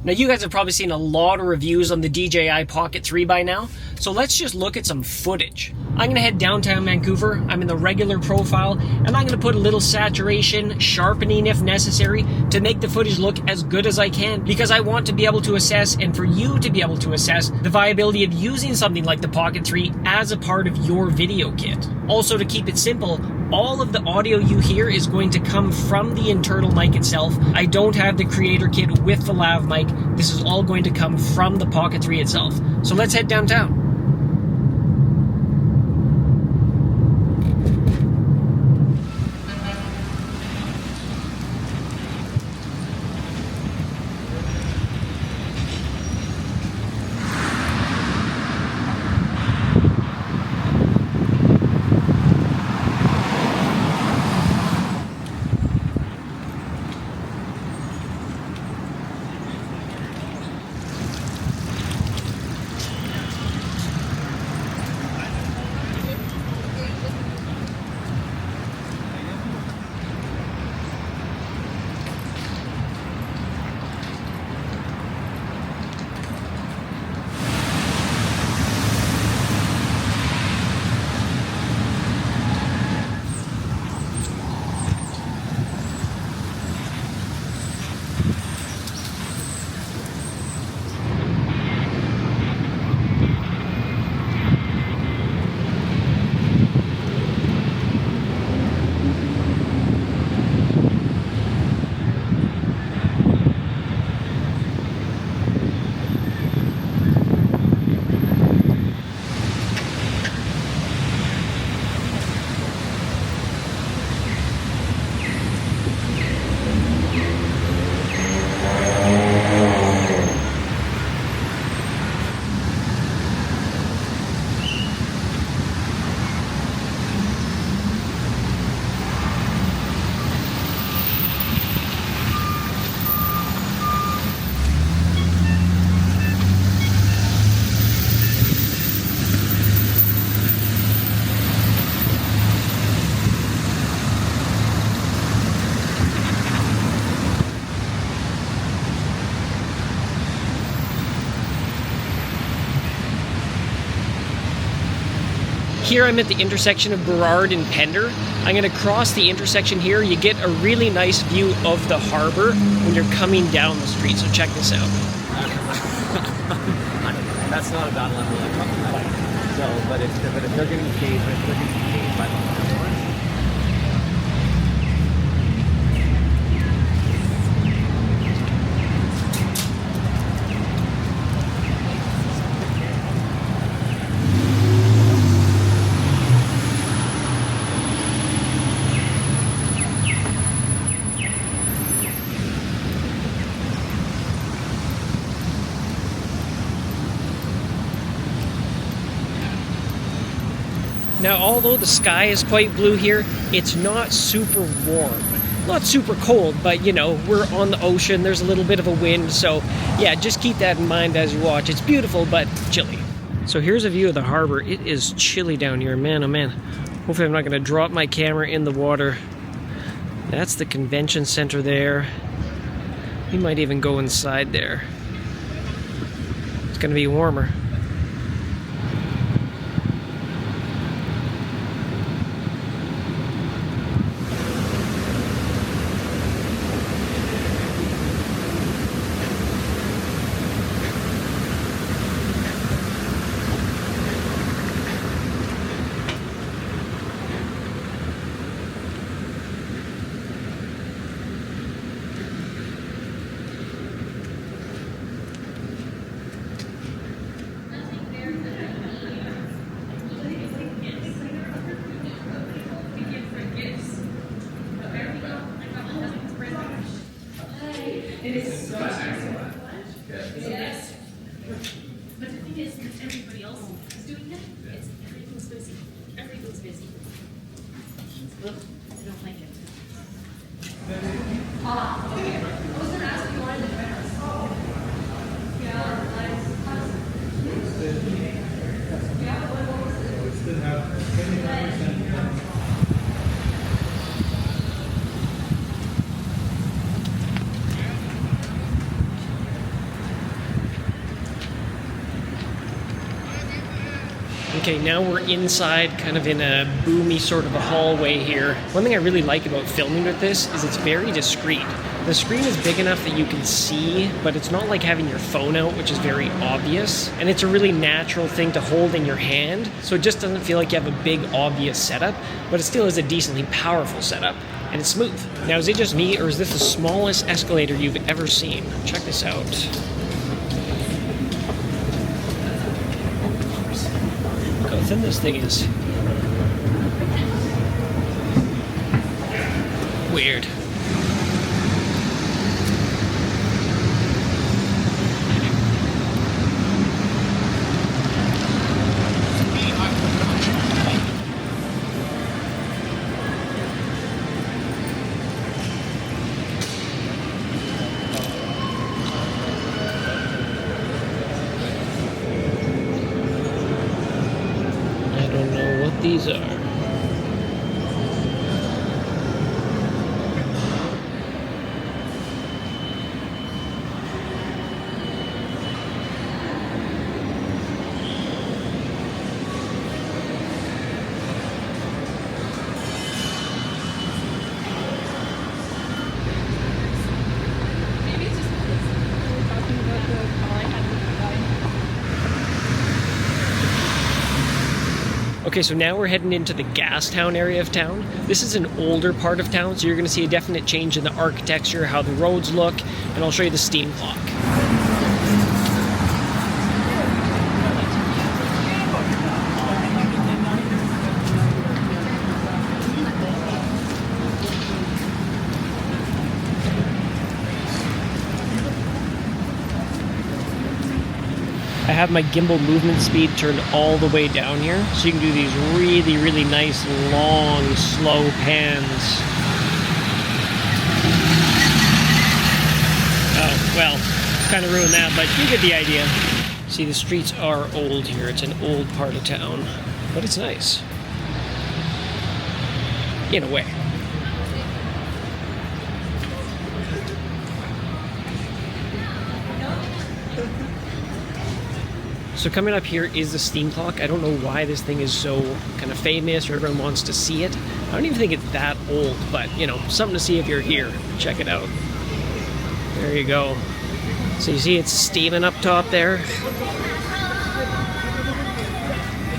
Now you guys have probably seen a lot of reviews on the DJI Pocket 3 by now, so let's just look at some footage. I'm gonna head downtown Vancouver, I'm in the regular profile, and I'm gonna put a little saturation, sharpening if necessary, to make the footage look as good as I can, because I want to be able to assess, and for you to be able to assess, the viability of using something like the Pocket 3 as a part of your video kit. Also, to keep it simple, all of the audio you hear is going to come from the internal mic itself. I don't have the creator kit with the lav mic. This is all going to come from the Pocket 3 itself. So let's head downtown. Here I'm at the intersection of Burrard and Pender. I'm going to cross the intersection here. You get a really nice view of the harbor when you're coming down the street. So check this out. That's not a bad level of compromise. So, but if they're getting paid, by the Now, although the sky is quite blue here, it's not super warm. Not super cold, but you know, we're on the ocean, there's a little bit of a wind, so yeah, just keep that in mind as you watch. It's beautiful, but chilly. So here's a view of the harbor. It is chilly down here, man, oh man. Hopefully I'm not gonna drop my camera in the water. That's the convention center there. We might even go inside there. It's gonna be warmer. It is so expensive. Yes. But the thing is, because everybody else is doing it, it's everything's busy. Everything's busy. Ugh, I don't like it. Ah, okay. I was going to ask if you wanted the better. Oh. Yeah, nice. Yeah, what was it? We still have 25%. Okay, now we're inside, kind of in a boomy sort of a hallway here. One thing I really like about filming with this is it's very discreet. The screen is big enough that you can see, but it's not like having your phone out, which is very obvious. And it's a really natural thing to hold in your hand, so it just doesn't feel like you have a big, obvious setup, but it still is a decently powerful setup. And it's smooth. Now, is it just me, or is this the smallest escalator you've ever seen? Check this out. Look how thin this thing is. Weird. These are. Maybe it's just because we were talking about the call I had with the guy. Okay, so now we're heading into the Gastown area of town. This is an older part of town, so you're going to see a definite change in the architecture, how the roads look, and I'll show you the steam clock. I have my gimbal movement speed turned all the way down here, so you can do these really, really nice, long, slow pans. Oh, well, kind of ruined that, but you get the idea. See, the streets are old here. It's an old part of town, but it's nice. In a way. So coming up here is the steam clock. I don't know why this thing is so kind of famous or everyone wants to see it. I don't even think it's that old, but you know, something to see if you're here. Check it out. There you go. So you see it's steaming up top there.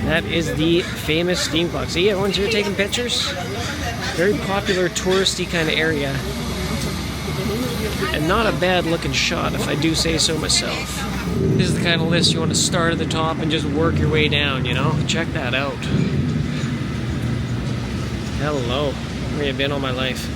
That is the famous steam clock. See, everyone's here taking pictures. Very popular touristy kind of area. And not a bad looking shot, if I do say so myself. This is the kind of list you want to start at the top and just work your way down, you know? Check that out. Hello. Where you been all my life?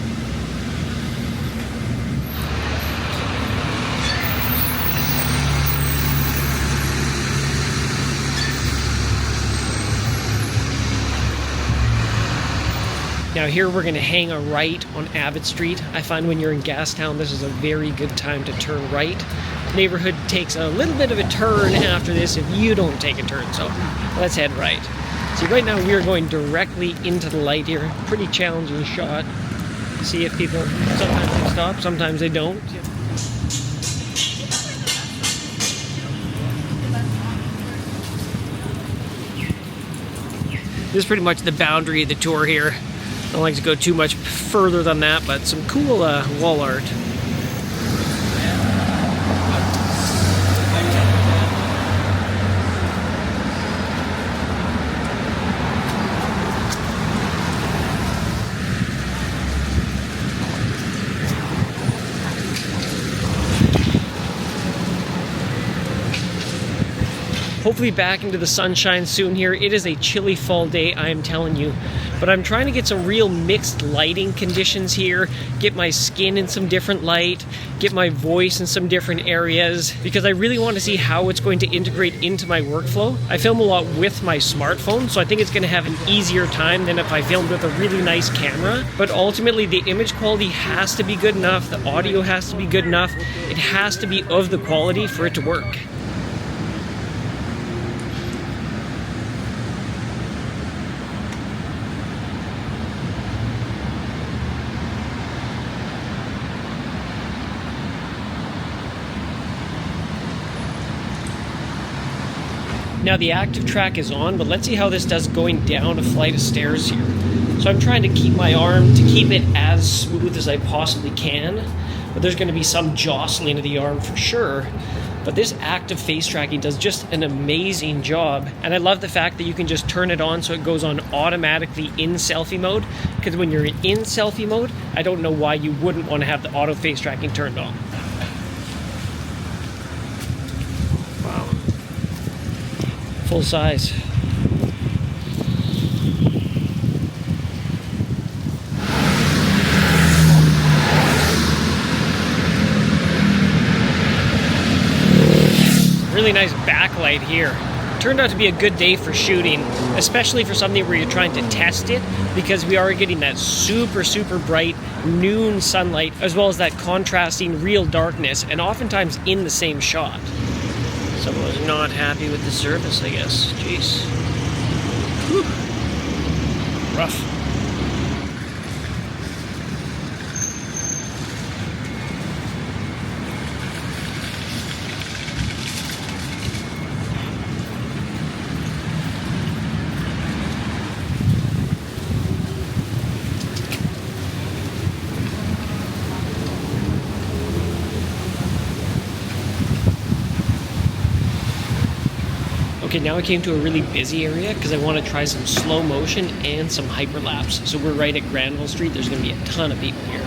Now here we're going to hang a right on Abbott Street. I find when you're in Gastown, this is a very good time to turn right. Neighborhood takes a little bit of a turn after this if you don't take a turn, so let's head right. See, right now we are going directly into the light here. Pretty challenging shot. See if people, sometimes they stop, sometimes they don't. This is pretty much the boundary of the tour here. I don't like to go too much further than that, but some cool wall art. Hopefully back into the sunshine soon here. It is a chilly fall day, I am telling you. But I'm trying to get some real mixed lighting conditions here, get my skin in some different light, get my voice in some different areas, because I really want to see how it's going to integrate into my workflow. I film a lot with my smartphone, so I think it's going to have an easier time than if I filmed with a really nice camera. But ultimately, the image quality has to be good enough, the audio has to be good enough, it has to be of the quality for it to work. Now the active track is on, but let's see how this does going down a flight of stairs here. So I'm trying to keep my arm to keep it as smooth as I possibly can, but there's going to be some jostling of the arm for sure. But this active face tracking does just an amazing job, and I love the fact that you can just turn it on so it goes on automatically in selfie mode, because when you're in selfie mode, I don't know why you wouldn't want to have the auto face tracking turned on. Wow. Full size. Really nice backlight here. Turned out to be a good day for shooting, especially for something where you're trying to test it, because we are getting that super bright noon sunlight, as well as that contrasting real darkness, and oftentimes in the same shot. Someone was not happy with the service, I guess. Jeez. Whew. Rough. Okay, now I came to a really busy area because I want to try some slow motion and some hyperlapse. So we're right at Granville Street. There's going to be a ton of people here.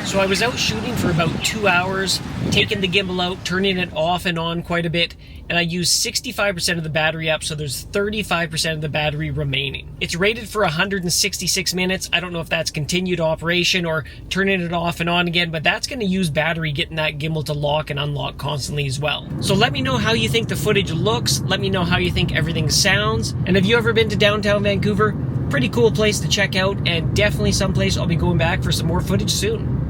So I was out shooting for about 2 hours, taking the gimbal out, turning it off and on quite a bit, and I used 65% of the battery up, so there's 35% of the battery remaining. It's rated for 166 minutes. I don't know if that's continued operation or turning it off and on again, but that's going to use battery getting that gimbal to lock and unlock constantly as well. So let me know how you think the footage looks, let me know how you think everything sounds, and have you ever been to downtown Vancouver? Pretty cool place to check out, and definitely someplace I'll be going back for some more footage soon.